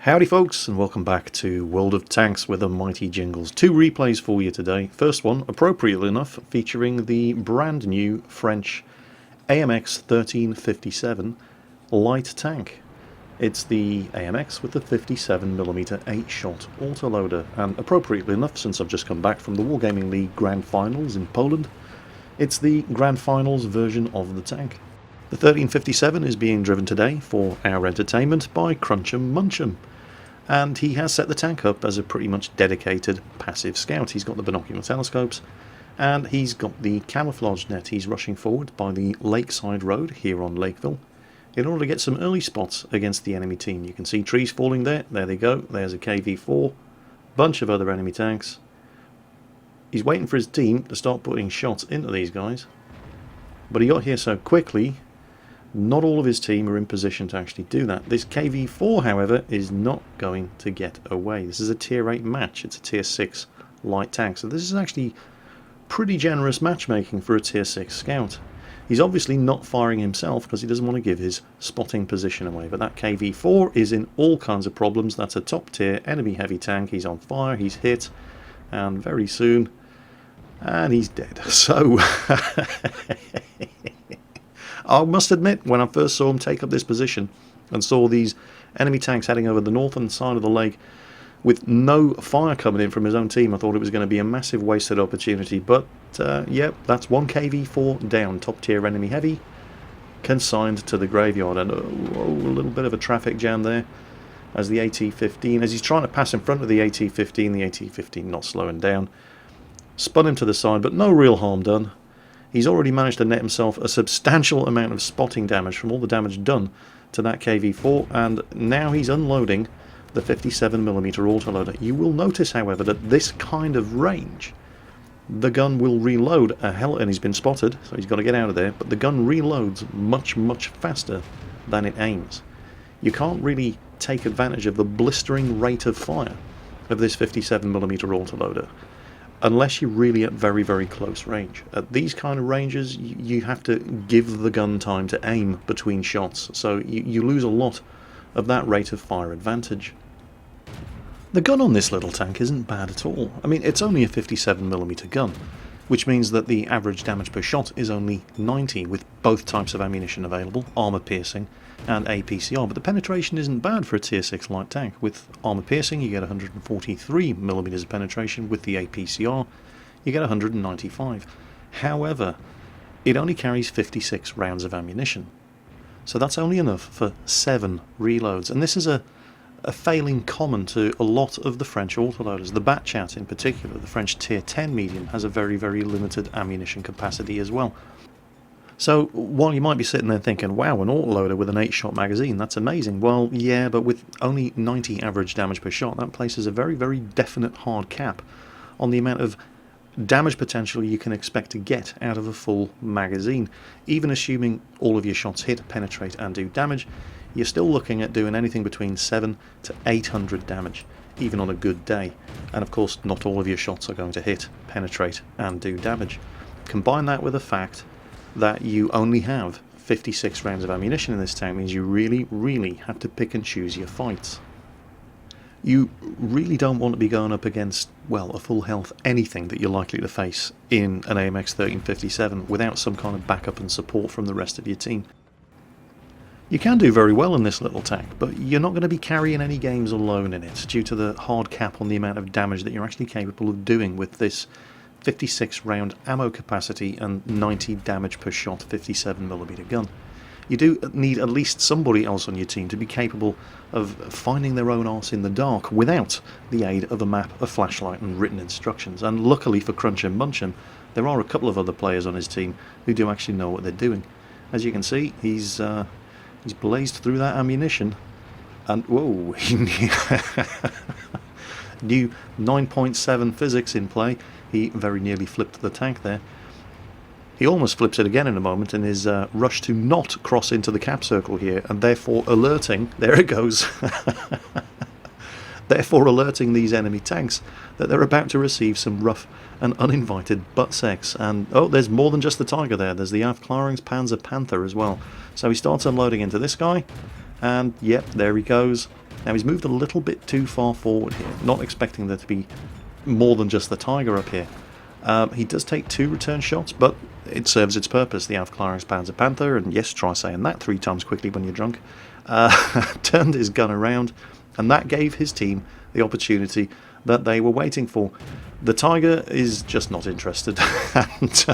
Howdy folks, and welcome back to World of Tanks with the mighty Jingles. Two replays for you today. First one, appropriately enough, featuring the brand new French AMX 1357 light tank. It's the AMX with the 57mm 8-shot autoloader, and appropriately enough, since I've just come back from the Wargaming League Grand Finals in Poland, it's the Grand Finals version of the tank. The 1357 is being driven today for our entertainment by Crunch'em Munch'em, and he has set the tank up as a pretty much dedicated passive scout. He's got the binocular telescopes and he's got the camouflage net. He's rushing forward by the lakeside road here on Lakeville in order to get some early spots against the enemy team. You can see trees falling there. There they go. There's a KV-4, bunch of other enemy tanks. He's waiting for his team to start putting shots into these guys, but he got here so quickly. Not all of his team are in position to actually do that. This KV-4, however, is not going to get away. This is a tier 8 match. It's a tier 6 light tank. So this is actually pretty generous matchmaking for a tier 6 scout. He's obviously not firing himself because he doesn't want to give his spotting position away. But that KV-4 is in all kinds of problems. That's a top tier enemy heavy tank. He's on fire. He's hit. And very soon... and he's dead. So... I must admit, when I first saw him take up this position and saw these enemy tanks heading over the northern side of the lake with no fire coming in from his own team, I thought it was going to be a massive wasted opportunity. But, yeah, that's one KV-4 down, top tier enemy heavy, consigned to the graveyard. And a little bit of a traffic jam there as the AT-15, as he's trying to pass in front of the AT-15, the AT-15 not slowing down, spun him to the side, but no real harm done. He's already managed to net himself a substantial amount of spotting damage from all the damage done to that KV-4, and now he's unloading the 57mm autoloader. You will notice, however, that this kind of range, the gun will reload a hell, and he's been spotted, so he's got to get out of there, but the gun reloads much, much faster than it aims. You can't really take advantage of the blistering rate of fire of this 57mm autoloader unless you're really at very, very close range. At these kind of ranges, you have to give the gun time to aim between shots, so you lose a lot of that rate of fire advantage. The gun on this little tank isn't bad at all. I mean, it's only a 57mm gun, which means that the average damage per shot is only 90 with both types of ammunition available, armor piercing and APCR, but the penetration isn't bad for a tier 6 light tank. With armor piercing you get 143mm of penetration, with the APCR you get 195. However, it only carries 56 rounds of ammunition, so that's only enough for 7 reloads, and this is a failing common to a lot of the French autoloaders. The Batchat in particular, the French tier 10 medium, has a very, very limited ammunition capacity as well. So while you might be sitting there thinking, wow, an autoloader with an 8-shot magazine, that's amazing. Well, yeah, but with only 90 average damage per shot, that places a very, very definite hard cap on the amount of damage potential you can expect to get out of a full magazine. Even assuming all of your shots hit, penetrate and do damage, you're still looking at doing anything between 700 to 800 damage, even on a good day. And of course, not all of your shots are going to hit, penetrate and do damage. Combine that with the fact that you only have 56 rounds of ammunition in this tank means you really, really have to pick and choose your fights. You really don't want to be going up against, well, a full health anything that you're likely to face in an AMX 1357 without some kind of backup and support from the rest of your team. You can do very well in this little tank, but you're not going to be carrying any games alone in it due to the hard cap on the amount of damage that you're actually capable of doing with this 56 round ammo capacity and 90 damage per shot 57mm gun. You do need at least somebody else on your team to be capable of finding their own arse in the dark without the aid of a map, a flashlight and written instructions. And luckily for Crunch'em Munch'em, there are a couple of other players on his team who do actually know what they're doing. As you can see, he's blazed through that ammunition, and whoa, he new 9.7 physics in play. He very nearly flipped the tank there. He almost flips it again in a moment in his rush to not cross into the cap circle here, and therefore alerting, there it goes, therefore alerting these enemy tanks that they're about to receive some rough and uninvited butt sex. And oh, there's more than just the Tiger there, there's the Aufklärungs Panzer Panther as well. So he starts unloading into this guy, and yep, there he goes. Now he's moved a little bit too far forward here, not expecting there to be more than just the Tiger up here. He does take 2 return shots, but it serves its purpose. The Aufklärungspanzer Panzer Panther, and yes, try saying that 3 times quickly when you're drunk, turned his gun around, and that gave his team the opportunity that they were waiting for. The Tiger is just not interested, and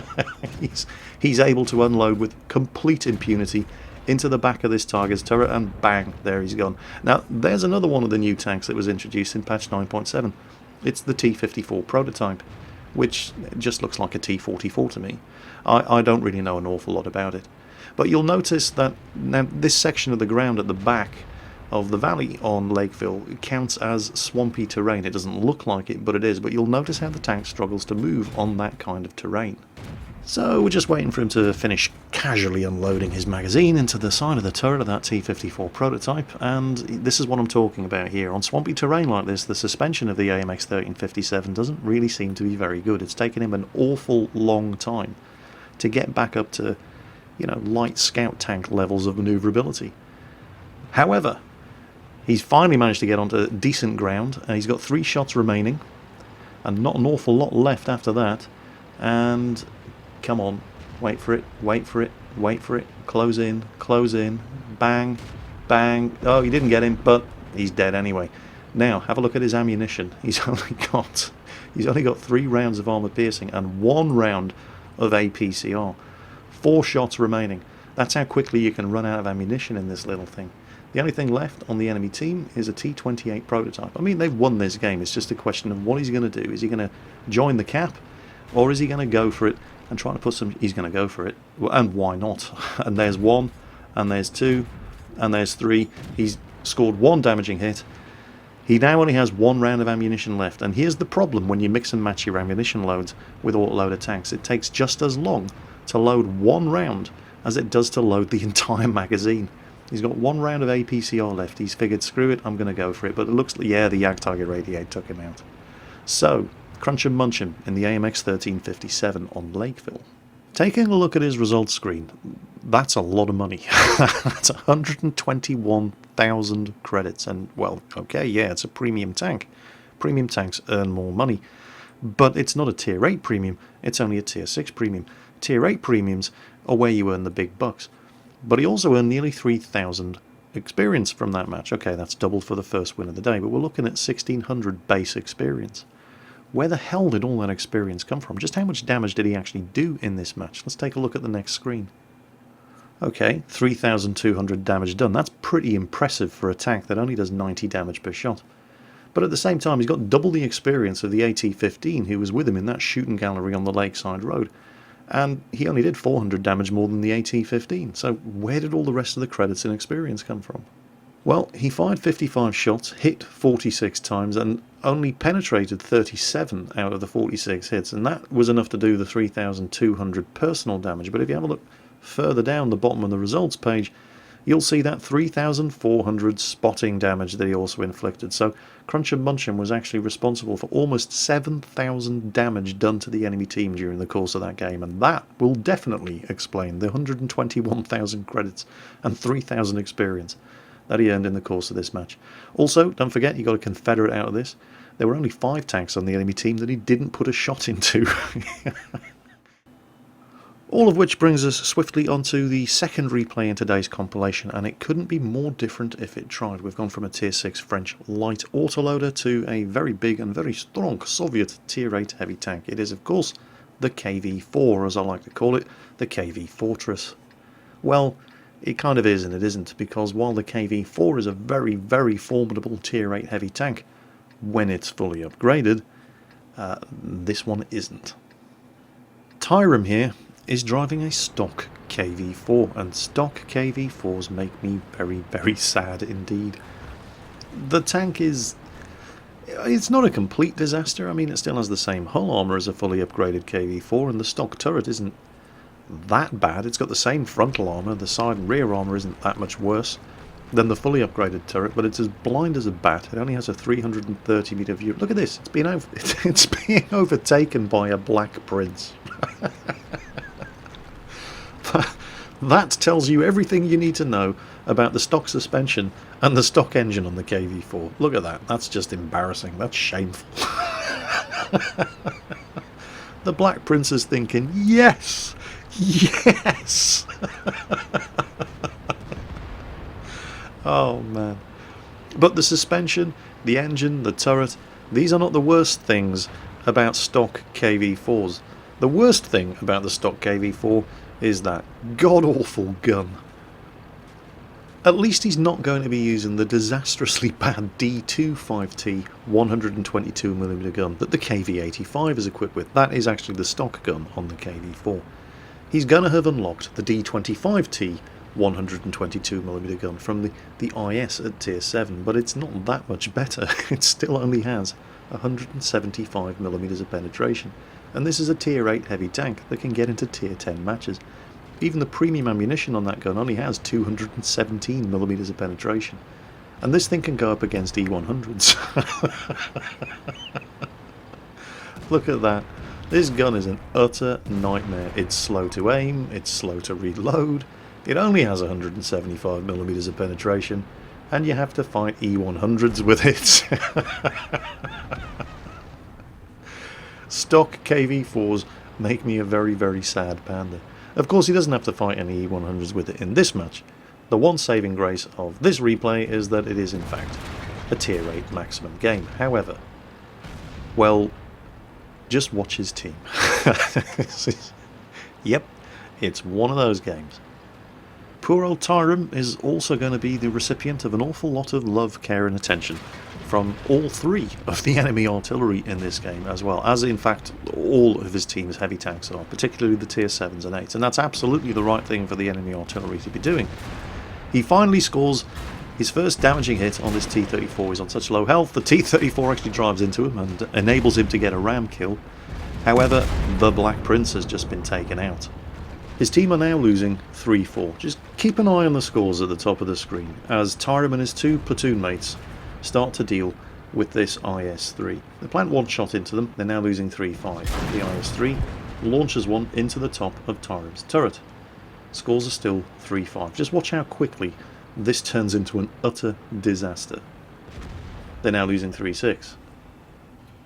he's able to unload with complete impunity into the back of this Tiger's turret, and bang, there he's gone. Now, there's another one of the new tanks that was introduced in patch 9.7. It's the T-54 prototype, which just looks like a T-44 to me. I don't really know an awful lot about it. But you'll notice that now this section of the ground at the back of the valley on Lakeville counts as swampy terrain. It doesn't look like it, but it is. But you'll notice how the tank struggles to move on that kind of terrain. So we're just waiting for him to finish casually unloading his magazine into the side of the turret of that T-54 prototype, and this is what I'm talking about here. On swampy terrain like this, the suspension of the AMX 1357 doesn't really seem to be very good. It's taken him an awful long time to get back up to, you know, light scout tank levels of manoeuvrability. However, he's finally managed to get onto decent ground, and he's got 3 shots remaining, and not an awful lot left after that, and come on, wait for it, wait for it, wait for it, close in, bang, bang. Oh, you didn't get him, but he's dead anyway. Now, have a look at his ammunition. He's only got 3 rounds of armor piercing and 1 round of APCR. 4 shots remaining. That's how quickly you can run out of ammunition in this little thing. The only thing left on the enemy team is a T-28 prototype. I mean, they've won this game. It's just a question of what he's going to do. Is he going to join the cap, or is he going to go for it and try to put some... He's going to go for it. And why not? And there's 1, and there's 2, and there's 3. He's scored 1 damaging hit. He now only has 1 round of ammunition left. And here's the problem when you mix and match your ammunition loads with autoloader tanks. It takes just as long to load 1 round as it does to load the entire magazine. He's got 1 round of APCR left. He's figured, screw it, I'm going to go for it. But it looks like, yeah, the Jagdtiger 88 took him out. So, crunch and munch him in the AMX 1357 on Lakeville. Taking a look at his results screen, that's a lot of money. That's 121,000 credits. And, well, okay, yeah, it's a premium tank. Premium tanks earn more money. But it's not a Tier 8 premium, it's only a Tier 6 premium. Tier 8 premiums are where you earn the big bucks. But he also earned nearly 3,000 experience from that match. Okay, that's double for the first win of the day, but we're looking at 1,600 base experience. Where the hell did all that experience come from? Just how much damage did he actually do in this match? Let's take a look at the next screen. Okay, 3,200 damage done. That's pretty impressive for a tank that only does 90 damage per shot. But at the same time, he's got double the experience of the AT-15 who was with him in that shooting gallery on the Lakeside Road. And he only did 400 damage more than the AT-15. So where did all the rest of the credits and experience come from? Well, he fired 55 shots, hit 46 times, and only penetrated 37 out of the 46 hits. And that was enough to do the 3,200 personal damage. But if you have a look further down the bottom of the results page, you'll see that 3,400 spotting damage that he also inflicted. So Crunch and Munch'em was actually responsible for almost 7,000 damage done to the enemy team during the course of that game, and that will definitely explain the 121,000 credits and 3,000 experience that he earned in the course of this match. Also, don't forget, he got a Confederate out of this. There were only 5 tanks on the enemy team that he didn't put a shot into. All of which brings us swiftly onto the second replay in today's compilation, and it couldn't be more different if it tried. We've gone from a Tier 6 French light autoloader to a very big and very strong Soviet Tier 8 heavy tank. It is, of course, the KV-4, as I like to call it, the KV Fortress. Well, it kind of is and it isn't, because while the KV-4 is a very, very formidable Tier 8 heavy tank, when it's fully upgraded, this one isn't. Tyrum here is driving a stock KV-4, and stock KV-4s make me very, very sad indeed. The tank it's not a complete disaster. I mean, it still has the same hull armour as a fully upgraded KV-4, and the stock turret isn't that bad. It's got the same frontal armour, the side and rear armour isn't that much worse than the fully upgraded turret, but it's as blind as a bat. It only has a 330 metre view. Look at this, it's being overtaken by a Black Prince. That tells you everything you need to know about the stock suspension and the stock engine on the KV4. Look at that. That's just embarrassing. That's shameful. The Black Prince is thinking, yes, yes. Oh man. But the suspension, the engine, the turret, these are not the worst things about stock KV4s. The worst thing about the stock KV4 is that god-awful gun. At least he's not going to be using the disastrously bad D25T 122mm gun that the KV85 is equipped with. That is actually the stock gun on the KV4. He's going to have unlocked the D25T 122mm gun from the IS at tier 7, but it's not that much better. It still only has 175mm of penetration, and this is a tier 8 heavy tank that can get into tier 10 matches. Even the premium ammunition on that gun only has 217mm of penetration, and this thing can go up against E100s. Look at that. This gun is an utter nightmare. It's slow to aim, it's slow to reload, it only has 175mm of penetration, and you have to fight E100s with it. Stock KV4s make me a very, very sad panda. Of course, he doesn't have to fight any E100s with it in this match. The one saving grace of this replay is that it is in fact a tier 8 maximum game. However, well, just watch his team. Yep, it's one of those games. Poor old Tyrum is also going to be the recipient of an awful lot of love, care and attention from all three of the enemy artillery in this game, as well as in fact all of his team's heavy tanks are, particularly the tier 7s and 8s, and that's absolutely the right thing for the enemy artillery to be doing. He finally scores his first damaging hit on this T-34. He's on such low health, the T-34 actually drives into him and enables him to get a ram kill. However, the Black Prince has just been taken out. His team are now losing 3-4. Just keep an eye on the scores at the top of the screen as Tyrum and his two platoon mates start to deal with this IS-3. They plant one shot into them, they're now losing 3-5. The IS-3 launches one into the top of Tyrum's turret. Scores are still 3-5. Just watch how quickly this turns into an utter disaster. They're now losing 3-6.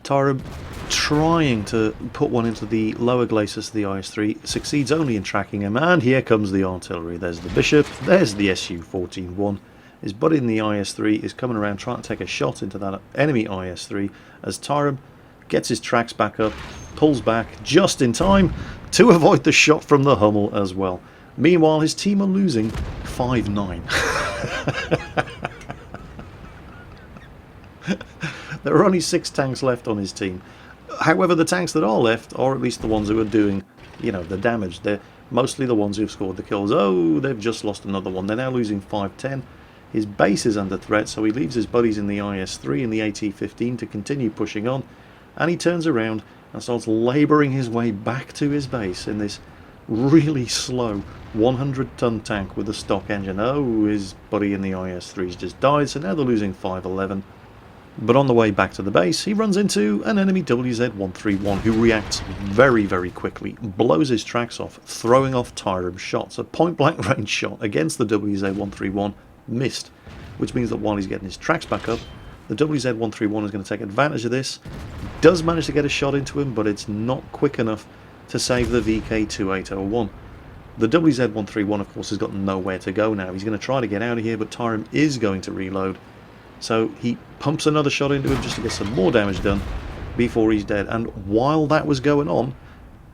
Tyrum trying to put one into the lower glacis of the IS-3 succeeds only in tracking him, and here comes the artillery. There's the Bishop, there's the Su-14-1. His buddy in the IS-3 is coming around trying to take a shot into that enemy IS-3 as Tyrum gets his tracks back up, pulls back just in time to avoid the shot from the Hummel as well. Meanwhile, his team are losing 5-9. There are only 6 tanks left on his team. However, the tanks that are left are at least the ones who are doing, you know, the damage. They're mostly the ones who've scored the kills. Oh, they've just lost another one. They're now losing 5-10. His base is under threat, so he leaves his buddies in the IS-3 and the AT-15 to continue pushing on, and he turns around and starts labouring his way back to his base in this really slow 100-ton tank with a stock engine. Oh, his buddy in the IS-3's just died, so now they're losing 5-11. But on the way back to the base, he runs into an enemy WZ-131 who reacts very, very quickly, blows his tracks off, throwing off Tyrum's shots. A point-blank range shot against the WZ-131 missed, which means that while he's getting his tracks back up, the WZ-131 is going to take advantage of this. Does manage to get a shot into him, but it's not quick enough to save the VK2801. The WZ-131, of course, has got nowhere to go now. He's going to try to get out of here, but Tyrum is going to reload. So he pumps another shot into him just to get some more damage done before he's dead. And while that was going on,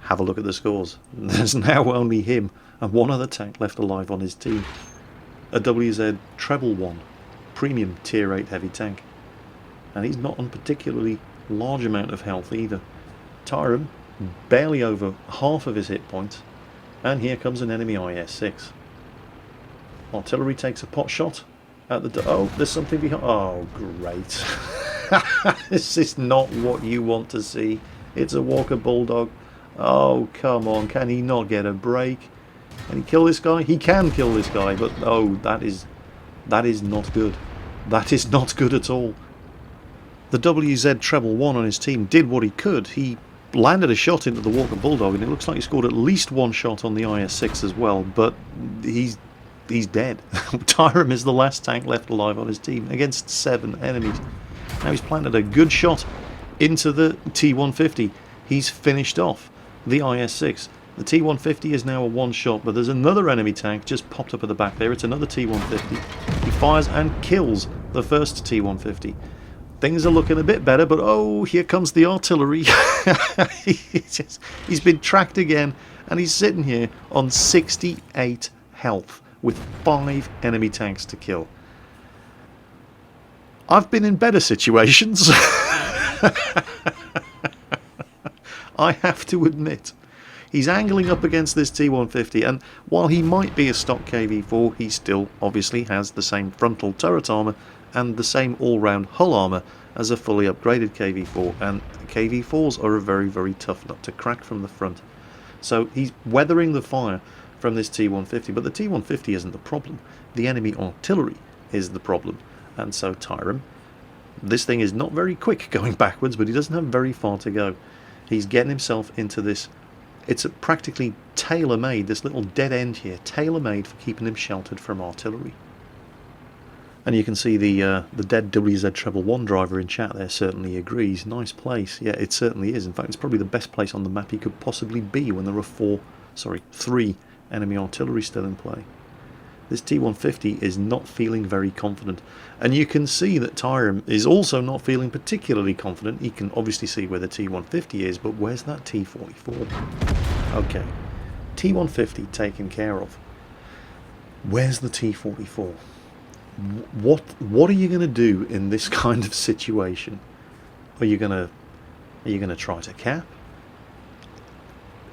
have a look at the scores. There's now only him and one other tank left alive on his team. A WZ Treble 1 premium tier 8 heavy tank. And he's not on particularly large amount of health either. Tyrum barely over half of his hit points. And here comes an enemy IS-6. Artillery takes a pot shot. Oh, there's something behind. Oh, great. This is not what you want to see. It's a Walker Bulldog. Oh, come on. Can he not get a break? Can he kill this guy? He can kill this guy, but oh, that is not good. That is not good at all. The WZ Treble 1 on his team did what he could. He landed a shot into the Walker Bulldog, and it looks like he scored at least one shot on the IS-6 as well, but he's dead. Tyram is the last tank left alive on his team against 7 enemies. Now he's planted a good shot into the T-150. He's finished off the IS-6. The T-150 is now a one-shot, but there's another enemy tank just popped up at the back there. It's another T-150. He fires and kills the first T-150. Things are looking a bit better, but oh, here comes the artillery. He's been tracked again, and he's sitting here on 68 health with 5 enemy tanks to kill. I've been in better situations. I have to admit. He's angling up against this T-150, and while he might be a stock KV-4, he still obviously has the same frontal turret armour and the same all-round hull armour as a fully upgraded KV-4, and KV-4s are a very, very tough nut to crack from the front. So he's weathering the fire from this T-150, but the T-150 isn't the problem. The enemy artillery is the problem. And so Tyram, this thing is not very quick going backwards, but he doesn't have very far to go. He's getting himself into this. It's practically tailor-made, this little dead end here, tailor-made for keeping him sheltered from artillery. And you can see the dead WZ111 driver in chat there certainly agrees. Nice place. Yeah, it certainly is. In fact, it's probably the best place on the map he could possibly be when there are 3 enemy artillery still in play. This T-150 is not feeling very confident. And you can see that Tyram is also not feeling particularly confident. You can obviously see where the T-150 is, but where's that T-44? Okay, T-150 taken care of. Where's the T-44? What are you going to do in this kind of situation? Are you going to try to cap?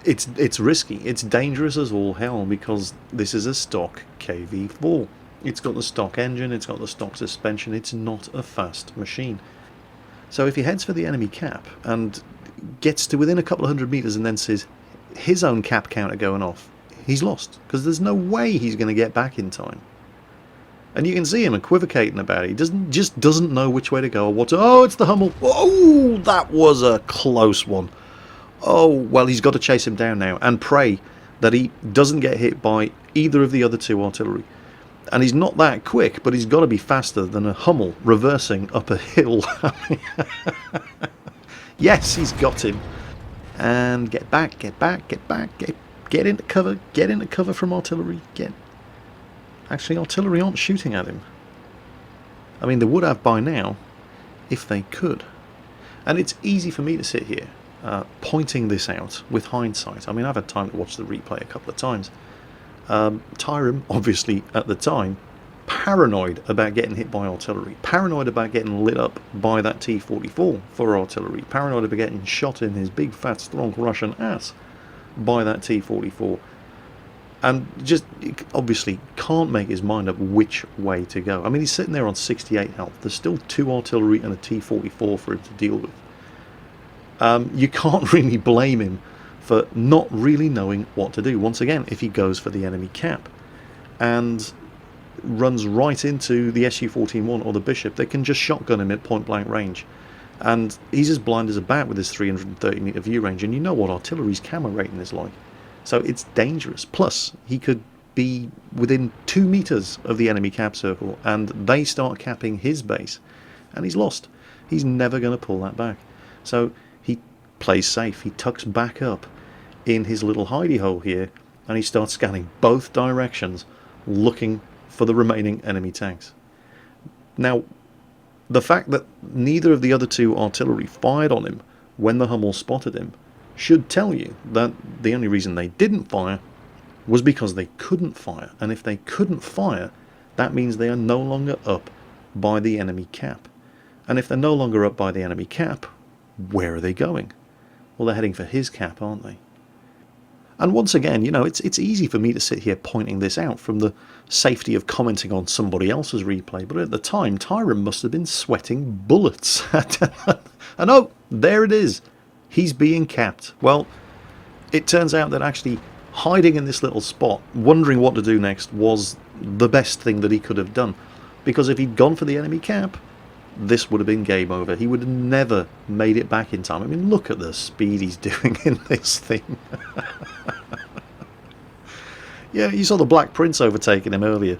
It's risky. It's dangerous as all hell, because this is a stock KV-4. It's got the stock engine, it's got the stock suspension, it's not a fast machine. So if he heads for the enemy cap and gets to within a couple of hundred meters and then sees his own cap counter going off, he's lost, because there's no way he's going to get back in time. And you can see him equivocating about it. He just doesn't know which way to go or what to... Oh, it's the Hummel. Oh, that was a close one. Oh, well, he's got to chase him down now and pray that he doesn't get hit by either of the other 2 artillery. And he's not that quick, but he's got to be faster than a Hummel reversing up a hill. Yes, he's got him. And get back, get into cover from artillery. Actually, artillery aren't shooting at him. I mean, they would have by now, if they could. And it's easy for me to sit here pointing this out with hindsight. I mean, I've had time to watch the replay a couple of times. Tyram, obviously, at the time, paranoid about getting hit by artillery, paranoid about getting lit up by that T-44 for artillery, paranoid about getting shot in his big, fat, strong Russian ass by that T-44. And just obviously can't make his mind up which way to go. I mean, he's sitting there on 68 health. There's still 2 artillery and a T-44 for him to deal with. You can't really blame him for not really knowing what to do. Once again, if he goes for the enemy cap and runs right into the Su-14-1 or the Bishop, they can just shotgun him at point-blank range. And he's as blind as a bat with his 330-meter view range, and you know what artillery's camera rating is like. So it's dangerous. Plus, he could be within 2 meters of the enemy cap circle, and they start capping his base, and he's lost. He's never going to pull that back. So he plays safe. He tucks back up in his little hidey hole here, and he starts scanning both directions, looking for the remaining enemy tanks. Now, the fact that neither of the other 2 artillery fired on him when the Hummel spotted him should tell you that the only reason they didn't fire was because they couldn't fire. And if they couldn't fire, that means they are no longer up by the enemy cap. And if they're no longer up by the enemy cap, where are they going? Well, they're heading for his cap, aren't they? And once again, you know, it's easy for me to sit here pointing this out from the safety of commenting on somebody else's replay, but at the time, Tyram must have been sweating bullets. And oh, there it is. He's being capped. Well, it turns out that actually hiding in this little spot, wondering what to do next, was the best thing that he could have done. Because if he'd gone for the enemy cap, this would have been game over. He would have never made it back in time. I mean, look at the speed he's doing in this thing. Yeah, you saw the Black Prince overtaking him earlier.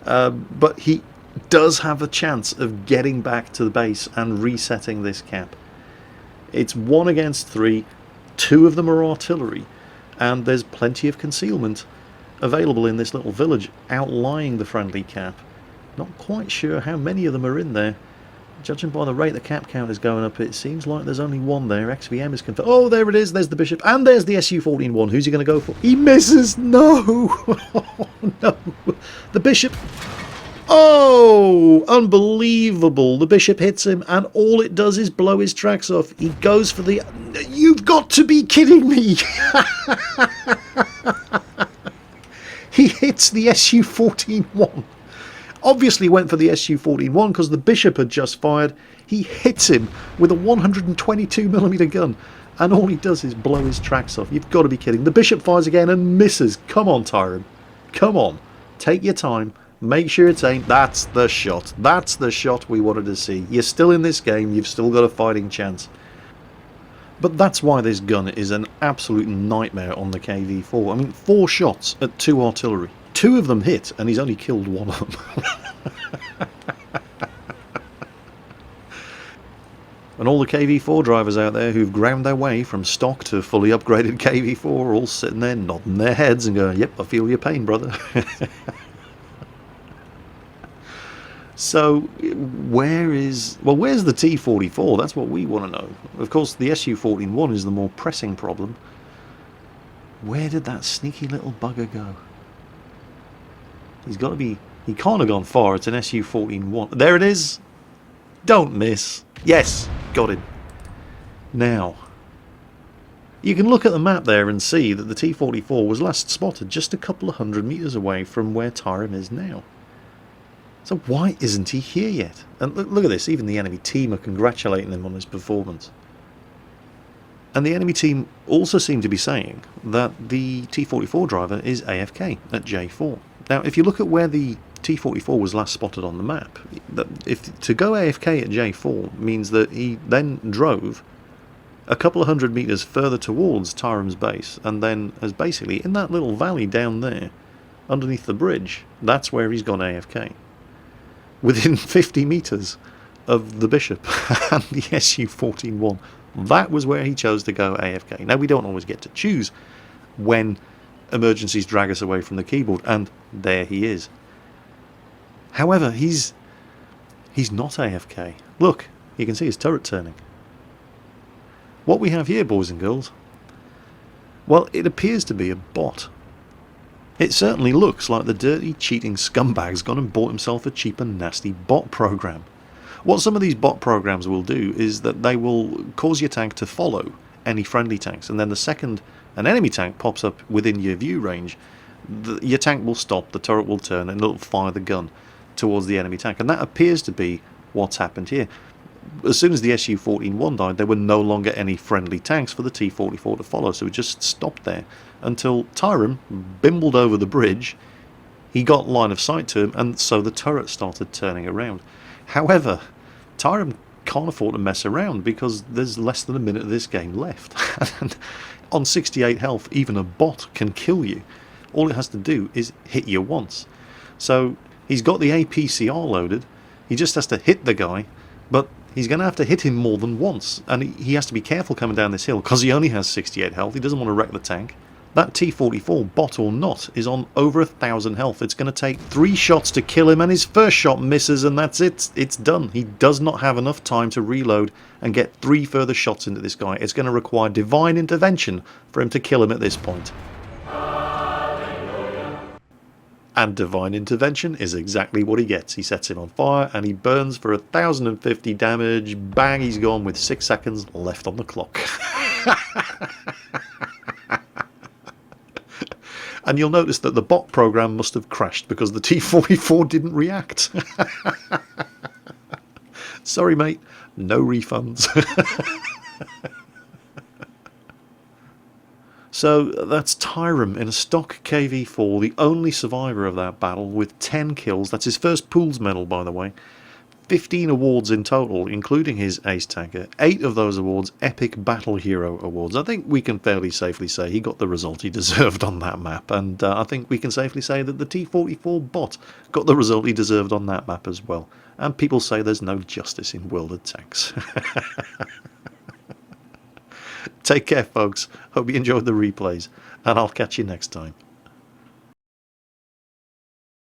But he does have a chance of getting back to the base and resetting this cap. It's 1 against 3. 2 of them are artillery. And there's plenty of concealment available in this little village outlying the friendly cap. Not quite sure how many of them are in there. Judging by the rate the cap count is going up, it seems like there's only one there. XVM is confirmed. Oh, there it is. There's the Bishop. And there's the SU-14-1. Who's he going to go for? He misses. No. Oh, no. The Bishop. Oh, unbelievable. The Bishop hits him, and all it does is blow his tracks off. He goes for the... You've got to be kidding me. He hits the SU-14-1. Obviously went for the SU-14-1 because the Bishop had just fired. He hits him with a 122mm gun, and all he does is blow his tracks off. You've got to be kidding. The Bishop fires again and misses. Come on, Tyrant. Come on. Take your time. Make sure it's aimed. That's the shot. That's the shot we wanted to see. You're still in this game. You've still got a fighting chance. But that's why this gun is an absolute nightmare on the KV-4. I mean, 4 shots at 2 artillery. 2 of them hit, and he's only killed 1 of them. And all the KV-4 drivers out there who've ground their way from stock to fully upgraded KV-4 are all sitting there nodding their heads and going, yep, I feel your pain, brother. So, where's the T-44? That's what we want to know. Of course, the SU-14-1 is the more pressing problem. Where did that sneaky little bugger go? He's got to be... He can't have gone far. It's an SU-14-1. There it is! Don't miss. Yes! Got him. Now, you can look at the map there and see that the T-44 was last spotted just a couple of 100 metres away from where Tyrem is now. So why isn't he here yet? And look at this, even the enemy team are congratulating him on his performance. And the enemy team also seem to be saying that the T-44 driver is AFK at J4. Now, if you look at where the T-44 was last spotted on the map, to go AFK at J4 means that he then drove a couple of 100 metres further towards Tyrem's base, and then has basically, in that little valley down there, underneath the bridge, that's where he's gone AFK. Within 50 metres of the Bishop and the SU-14-1. That was where he chose to go AFK. Now, we don't always get to choose when emergencies drag us away from the keyboard, and there he is. However, he's not AFK. Look, you can see his turret turning. What we have here, boys and girls, well, it appears to be a bot. It certainly looks like the dirty, cheating scumbag's gone and bought himself a cheap and nasty bot program. What some of these bot programs will do is that they will cause your tank to follow any friendly tanks, and then the second an enemy tank pops up within your view range, your tank will stop, the turret will turn, and it'll fire the gun towards the enemy tank. And that appears to be what's happened here. As soon as the SU-14-1 died, there were no longer any friendly tanks for the T-44 to follow, so it just stopped there until Tyrem bimbled over the bridge. He got line of sight to him, and so the turret started turning around. However, Tyrem can't afford to mess around because there's less than a minute of this game left. And on 68 health, even a bot can kill you. All it has to do is hit you once. So he's got the APCR loaded. He just has to hit the guy, but he's going to have to hit him more than once. And he has to be careful coming down this hill because he only has 68 health. He doesn't want to wreck the tank. That T-44, bot or not, is on over 1,000 health. It's going to take 3 shots to kill him, and his first shot misses, and that's it. It's done. He does not have enough time to reload and get 3 further shots into this guy. It's going to require divine intervention for him to kill him at this point. And divine intervention is exactly what he gets. He sets him on fire, and he burns for 1,050 damage. Bang, he's gone with 6 seconds left on the clock. And you'll notice that the bot program must have crashed because the T-44 didn't react. Sorry, mate. No refunds. So that's Tyrem in a stock KV-4, the only survivor of that battle with 10 kills. That's his first Pools medal, by the way. 15 awards in total, including his ace tanker. 8 of those awards epic battle hero awards. I think we can fairly safely say he got the result he deserved on that map, and I think we can safely say that the T-44 bot got the result he deserved on that map as well. And people say there's no justice in World of Tanks. Take care, folks. Hope you enjoyed the replays, and I'll catch you next time.